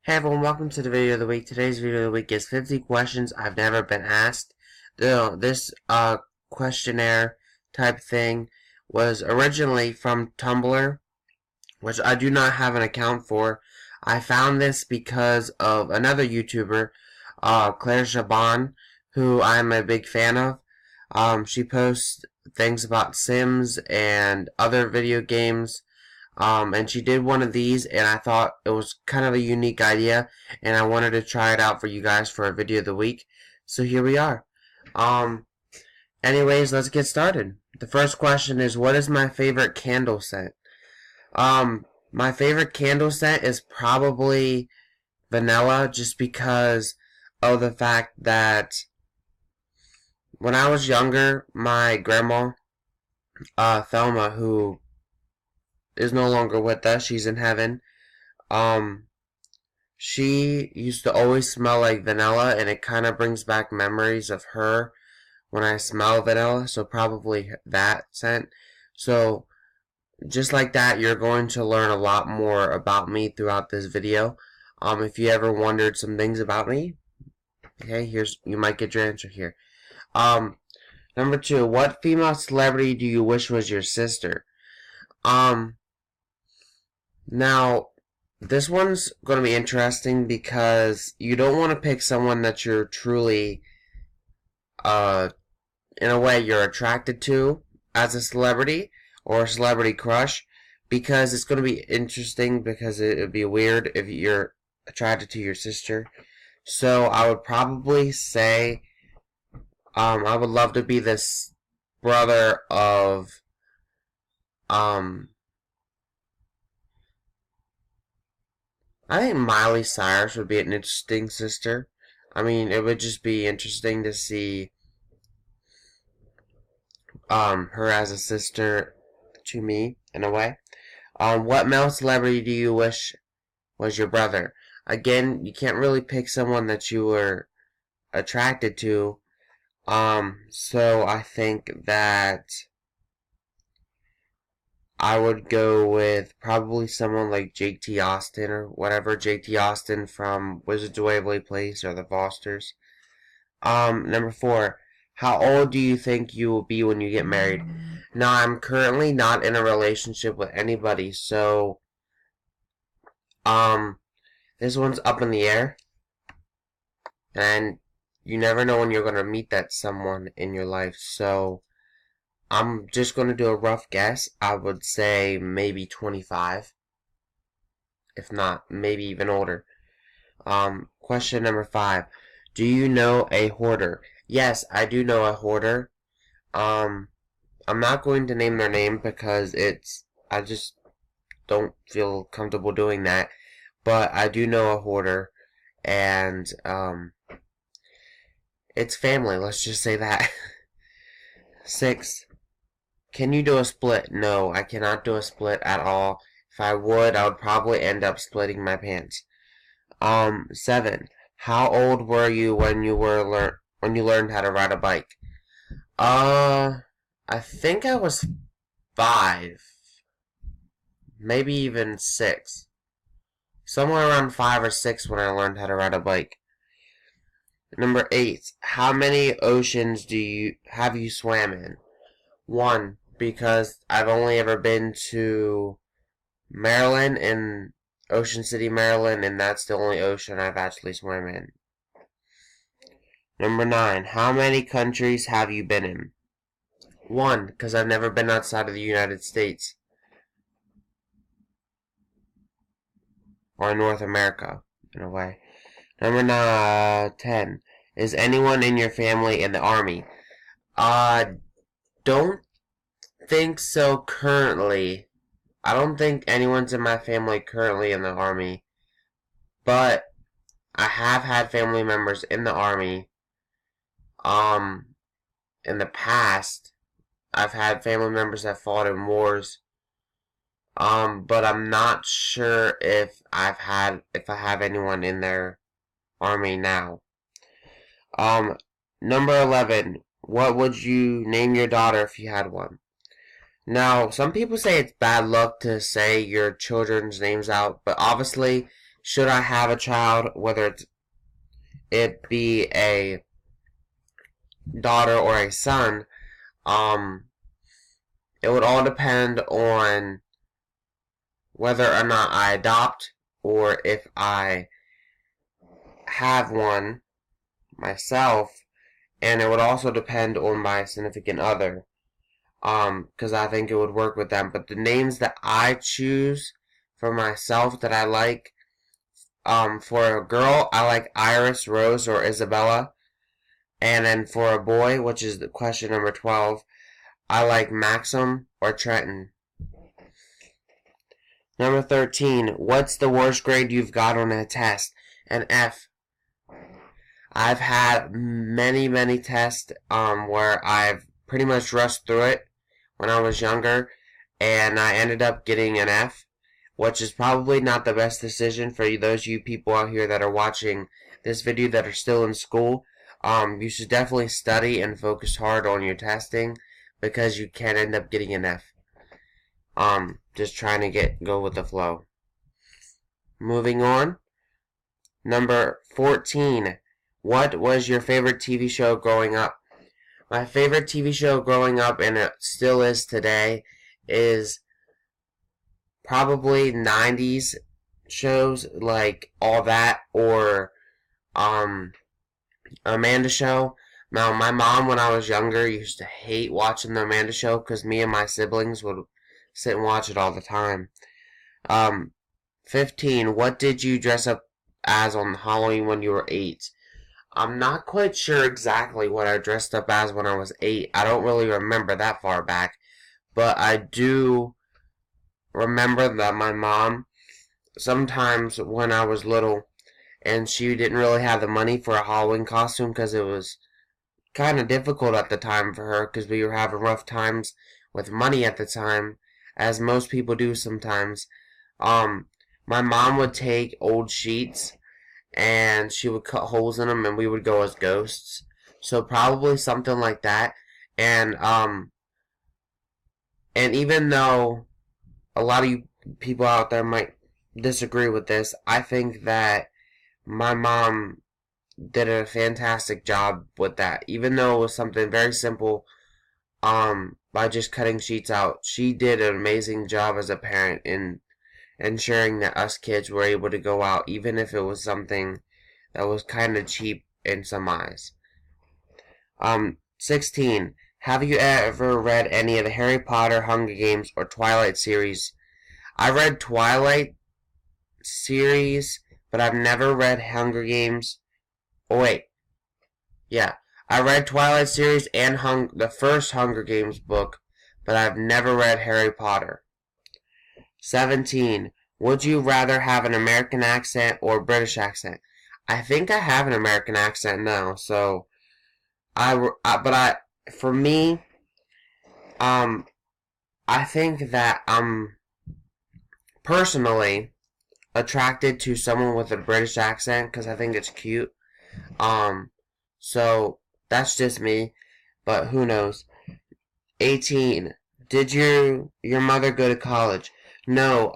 Hey everyone, welcome to the video of the week. Today's video of the week is 50 questions I've never been asked. This questionnaire type thing was originally from Tumblr, which I do not have an account for. I found this because of another YouTuber, Claire Shaban, who I'm a big fan of. She posts things about Sims and other video games. And she did one of these, and I thought it was kind of a unique idea, and I wanted to try it out for you guys for a video of the week. So here we are. Anyways, let's get started. The first question is, what is my favorite candle scent? My favorite candle scent is probably vanilla, just because of the fact that when I was younger, my grandma, Thelma, who is no longer with us, she's in heaven, she used to always smell like vanilla, and it kind of brings back memories of her when I smell vanilla, so probably that scent. So, just like that, you're going to learn a lot more about me throughout this video. If you ever wondered some things about me, okay, you might get your answer here. Number 2, what female celebrity do you wish was your sister? Now, this one's going to be interesting because you don't want to pick someone that you're truly, in a way, you're attracted to as a celebrity or a celebrity crush, because it's going to be interesting, because it would be weird if you're attracted to your sister. So I would probably say, I would love to be this brother of, I think Miley Cyrus would be an interesting sister. I mean, it would just be interesting to see her as a sister to me, in a way. What male celebrity do you wish was your brother? Again, you can't really pick someone that you were attracted to. So I think that I would go with probably someone like Jake T. Austin or whatever. Jake T. Austin from Wizards of Waverly Place or the Fosters. Number 4. How old do you think you will be when you get married? Now, I'm currently not in a relationship with anybody, so, this one's up in the air. And you never know when you're going to meet that someone in your life, so I'm just going to do a rough guess. I would say maybe 25. If not, maybe even older. Question number 5. Do you know a hoarder? Yes, I do know a hoarder. I'm not going to name their name because I just don't feel comfortable doing that. But I do know a hoarder, and, it's family, let's just say that. 6. Can you do a split? No, I cannot do a split at all. If I would probably end up splitting my pants. 7. How old were you when you learned how to ride a bike? I think I was 5. Maybe even 6. Somewhere around 5 or 6 when I learned how to ride a bike. Number 8. How many oceans have you swam in? 1. Because I've only ever been to Maryland, in Ocean City, Maryland, and that's the only ocean I've actually swam in. Number 9. How many countries have you been in? 1. Because I've never been outside of the United States. Or North America, in a way. Number 10. Is anyone in your family in the Army? Don't think so currently. I don't think anyone's in my family currently in the Army. But I have had family members in the Army. In the past, I've had family members that fought in wars. But I'm not sure if I have anyone in their Army now. Number 11. What would you name your daughter if you had one? Now, some people say it's bad luck to say your children's names out, but obviously, should I have a child, whether it be a daughter or a son, it would all depend on whether or not I adopt or if I have one myself, and it would also depend on my significant other, because I think it would work with them. But the names that I choose for myself that I like, for a girl, I like Iris, Rose, or Isabella. And then for a boy, which is the question number 12, I like Maxim or Trenton. Number 13, what's the worst grade you've got on a test? An F. I've had many tests where I've pretty much rushed through it when I was younger, and I ended up getting an F, which is probably not the best decision for those of you people out here that are watching this video that are still in school. You should definitely study and focus hard on your testing, because you can end up getting an F. Just trying to go with the flow. Moving on. Number 14. What was your favorite TV show growing up? My favorite TV show growing up, and it still is today, is probably 90s shows like All That or Amanda Show. Now, my mom, when I was younger, used to hate watching the Amanda Show because me and my siblings would sit and watch it all the time. 15. What did you dress up as on Halloween when you were 8? I'm not quite sure exactly what I dressed up as when I was 8. I don't really remember that far back. But I do remember that my mom, sometimes when I was little, and she didn't really have the money for a Halloween costume because it was kind of difficult at the time for her because we were having rough times with money at the time, as most people do sometimes. My mom would take old sheets and she would cut holes in them and we would go as ghosts. So probably something like that. And even though a lot of you people out there might disagree with this, I think that my mom did a fantastic job with that. Even though it was something very simple, by just cutting sheets out, she did an amazing job as a parent in ensuring that us kids were able to go out, even if it was something that was kind of cheap in some eyes. 16. Have you ever read any of the Harry Potter, Hunger Games, or Twilight series? I read Twilight series, but I've never read Hunger Games. Oh, wait. Yeah. I read Twilight series and the first Hunger Games book, but I've never read Harry Potter. 17. Would you rather have an American accent or British accent? I think I have an American accent now, so for me, I think that I'm personally attracted to someone with a British accent because I think it's cute. So that's just me, but who knows. 18. Did your mother go to college? No,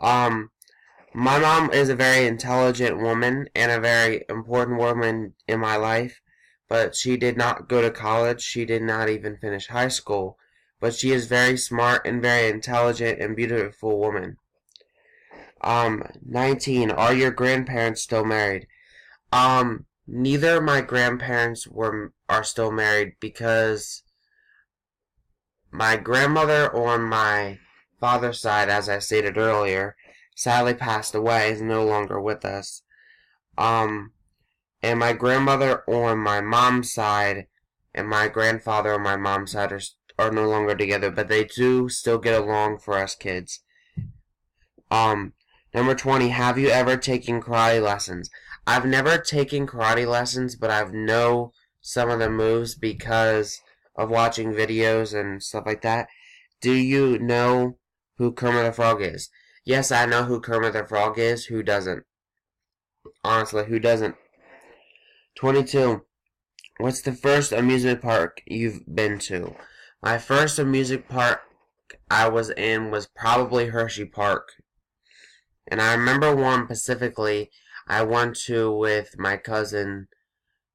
my mom is a very intelligent woman and a very important woman in my life, but she did not go to college. She did not even finish high school, but she is very smart and very intelligent and beautiful woman. 19. Are your grandparents still married? Neither of my grandparents are still married because my grandmother on my father's side, as I stated earlier, sadly passed away, is no longer with us. And my grandmother on my mom's side and my grandfather on my mom's side are no longer together, but they do still get along for us kids. Number 20, have you ever taken karate lessons? I've never taken karate lessons, but I know some of the moves because of watching videos and stuff like that. Do you know who Kermit the Frog is? Yes, I know who Kermit the Frog is. Who doesn't? Honestly, who doesn't? 22. What's the first amusement park you've been to? My first amusement park I was in was probably Hershey Park. And I remember one specifically. I went to with my cousin,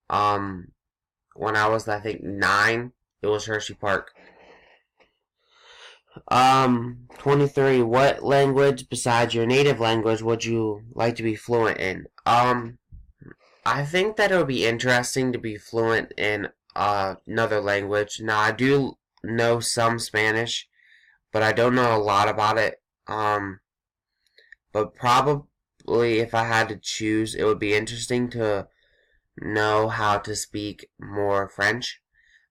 when I was, I think, 9. It was Hershey Park. 23. What language besides your native language would you like to be fluent in? I think that it would be interesting to be fluent in another language. Now, I do know some Spanish, but I don't know a lot about it. But probably if I had to choose, it would be interesting to know how to speak more French,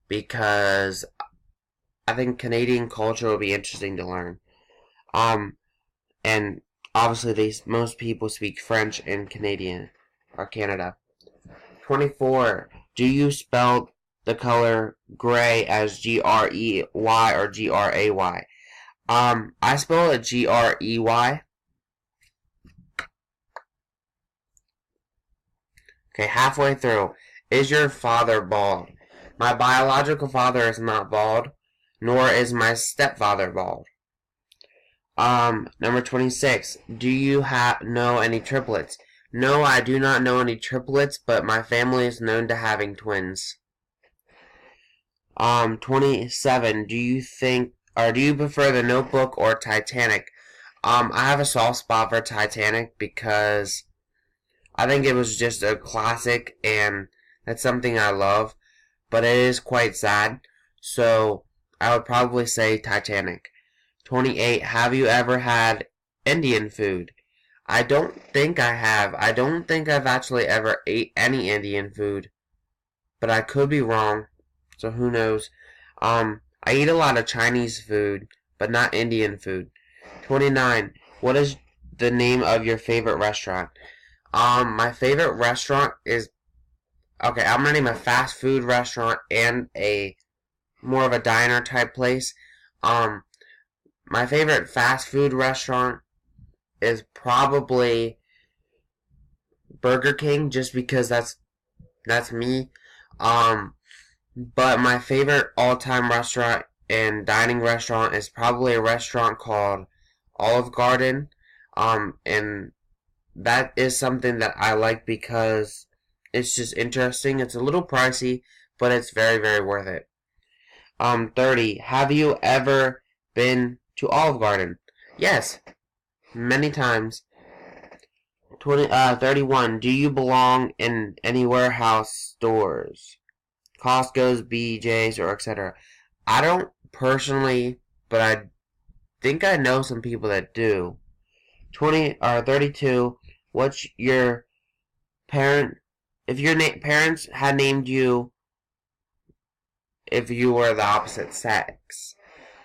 because I think Canadian culture will be interesting to learn. And obviously most people speak French in Canadian or Canada. 24. Do you spell the color gray as Grey or Gray? I spell it Grey. Okay, halfway through. Is your father bald? My biological father is not bald, nor is my stepfather bald. Number 26. Do you know any triplets? No, I do not know any triplets, but my family is known to having twins. 27. Do you prefer The Notebook or Titanic? I have a soft spot for Titanic because I think it was just a classic, and that's something I love, but it is quite sad, so I would probably say Titanic. 28. Have you ever had Indian food? I don't think I have. I don't think I've actually ever ate any Indian food, but I could be wrong, so who knows. I eat a lot of Chinese food, but not Indian food. 29. What is the name of your favorite restaurant? My favorite restaurant is, okay, I'm gonna name a fast food restaurant and a more of a diner type place. My favorite fast food restaurant is probably Burger King, just because that's me. But my favorite all-time restaurant and dining restaurant is probably a restaurant called Olive Garden. And that is something that I like because it's just interesting. It's a little pricey, but it's very, very worth it. 30. Have you ever been to Olive Garden? Yes, many times. 31. Do you belong in any warehouse stores? Costco's, BJ's, or etc. I don't personally, but I think I know some people that do. 32. What's your parent? If your parents had named you if you were the opposite sex.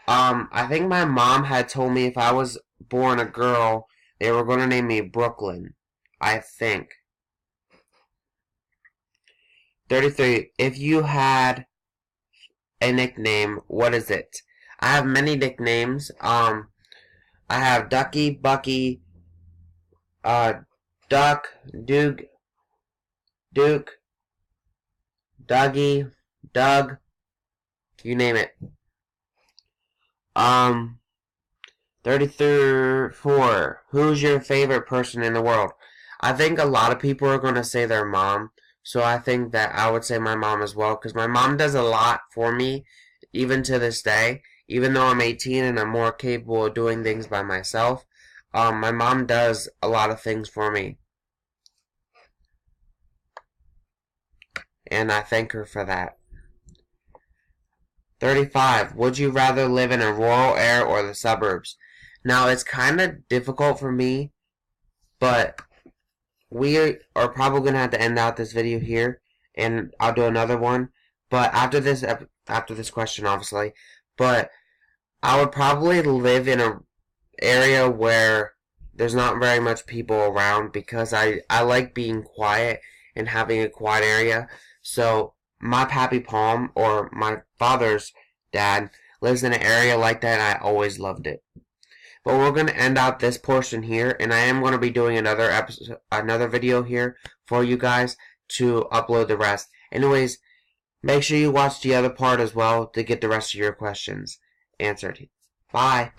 I think my mom had told me if I was born a girl, they were going to name me Brooklyn. I think. 33. If you had a nickname, what is it? I have many nicknames. I have Ducky, Bucky, Duck, Duke, Dougie, Doug, you name it. 34. Who's your favorite person in the world? I think a lot of people are going to say their mom, so I think that I would say my mom as well, because my mom does a lot for me, even to this day. Even though I'm 18 and I'm more capable of doing things by myself, my mom does a lot of things for me. And I thank her for that. 35. Would you rather live in a rural area or the suburbs? Now, it's kind of difficult for me, but we are probably going to have to end out this video here, and I'll do another one. But after this question, obviously. But I would probably live in an area where there's not very much people around, because I like being quiet and having a quiet area. So my Pappy Palm, or my father's dad, lives in an area like that, and I always loved it. But we're going to end out this portion here, and I am going to be doing another video here for you guys to upload the rest. Anyways, make sure you watch the other part as well to get the rest of your questions answered. Bye.